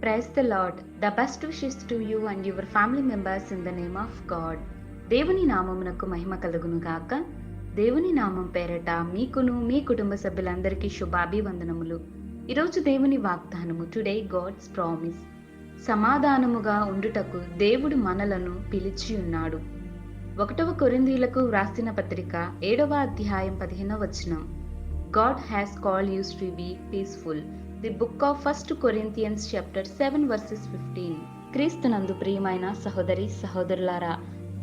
Praise the Lord. The best wishes to you and your family members in the name of God. దేవుని నామమునకు మహిమ కలుగును గాక. దేవుని నామం పేరట మీకును మీ కుటుంబ సభ్యులందరికీ శుభాభివందనములు. ఈరోజు దేవుని వాగ్దానము, టుడే గాడ్స్ ప్రామిస్. సమాధానముగా ఉండుటకు దేవుడు మనలను పిలిచి ఉన్నాడు. 1 కొరింథీయులకు వ్రాసిన పత్రిక 7వ అధ్యాయం 15వ వచనం. God has called you to be peaceful. The book of 1 Corinthians chapter 7 verses 15. క్రీస్తునందు ప్రియమైన సహోదరి సహోదరులారా,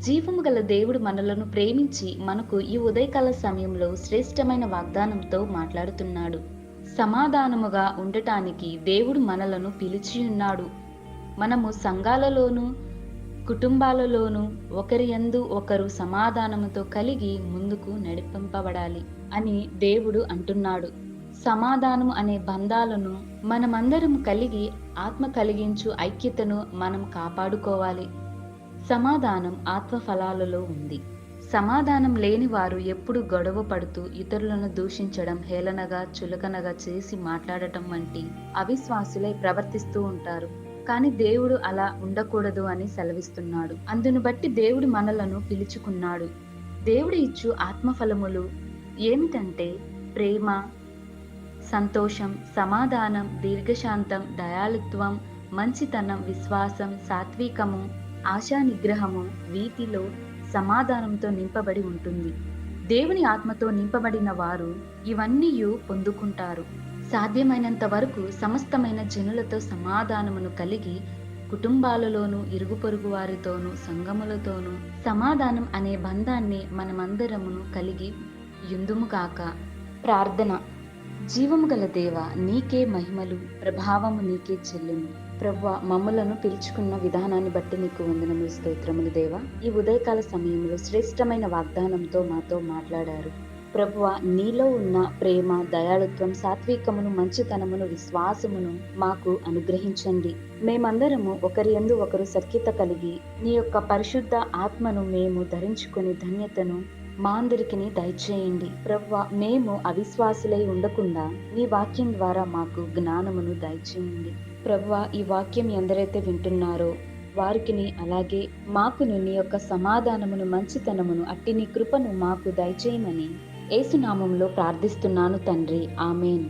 జీవము గల దేవుడు మనలను ప్రేమించి మనకు ఈ ఉదయకాల సమయంలో శ్రేష్టమైన వాగ్దానంతో మాట్లాడుతున్నాడు. సమాధానముగా ఉండటానికి దేవుడు మనలను పిలిచి ఉన్నాడు. మనము సంఘాలలోనూ కుటుంబాలలోనూ ఒకరి యందు ఒకరు సమాధానముతో కలిగి ముందుకు నడిపింపబడాలి అని దేవుడు అంటున్నాడు. సమాధానం అనే బంధాలను మనమందరం కలిగి ఆత్మ కలిగించు ఐక్యతను మనం కాపాడుకోవాలి. సమాధానం ఆత్మ ఫలాలలో ఉంది. సమాధానం లేని వారు ఎప్పుడు గొడవ పడుతూ ఇతరులను దూషించడం, హేళనగా చులకనగా చేసి మాట్లాడటం వంటి అవిశ్వాసులై ప్రవర్తిస్తూ ఉంటారు. కానీ దేవుడు అలా ఉండకూడదు అని సెలవిస్తున్నాడు. అందును బట్టి దేవుడు మనలను పిలుచుకున్నాడు. దేవుడు ఇచ్చు ఆత్మఫలములు ఏమిటంటే ప్రేమ, సంతోషం, సమాధానం, దీర్ఘశాంతం, దయాళుత్వం, మంచితనం, విశ్వాసం, సాత్వికము, ఆశా నిగ్రహము. వీటిలో సమాధానంతో నింపబడి ఉంటుంది. దేవుని ఆత్మతో నింపబడిన వారు ఇవన్నీ పొందుకుంటారు. సాధ్యమైనంత వరకు సమస్తమైన జనులతో సమాధానమును కలిగి కుటుంబాలలోనూ ఇరుగు పొరుగు వారితోనూ సంఘములతోనూ సమాధానం అనే బంధాన్ని మనమందరమును కలిగి యుందుముగాక. ప్రార్థన. జీవము గల దేవ, నీకే మహిమలు ప్రభావము నీకే చెల్లును. ప్రభువా, మమ్ములను పిలుచుకున్న విధానాన్ని బట్టి నీకు వందనములు, స్తోత్రములు దేవా. ఈ ఉదయకాల సమయంలో శ్రేష్టమైన వాగ్దానంతో మాతో మాట్లాడారు. ప్రభువా, నీలో ఉన్న ప్రేమ, దయాళుత్వం, సాత్వికమును, మంచితనమును, విశ్వాసమును మాకు అనుగ్రహించండి. మేమందరము ఒకరి యందు ఒకరు సఖ్యత కలిగి నీ యొక్క పరిశుద్ధ ఆత్మను మేము ధరించుకుని ధన్యతను మా అందరికి దయచేయండి. ప్రభువా, మేము అవిశ్వాసులై ఉండకుండా నీ వాక్యం ద్వారా మాకు జ్ఞానమును దయచేయండి. ప్రభువా, ఈ వాక్యం ఎందరైతే వింటున్నారో వారికి అలాగే మాకును నీ యొక్క సమాధానమును, మంచితనమును, అట్టి నీ కృపను మాకు దయచేయమని యేసు నామములో ప్రార్థిస్తున్నాను తండ్రి. ఆమేన్.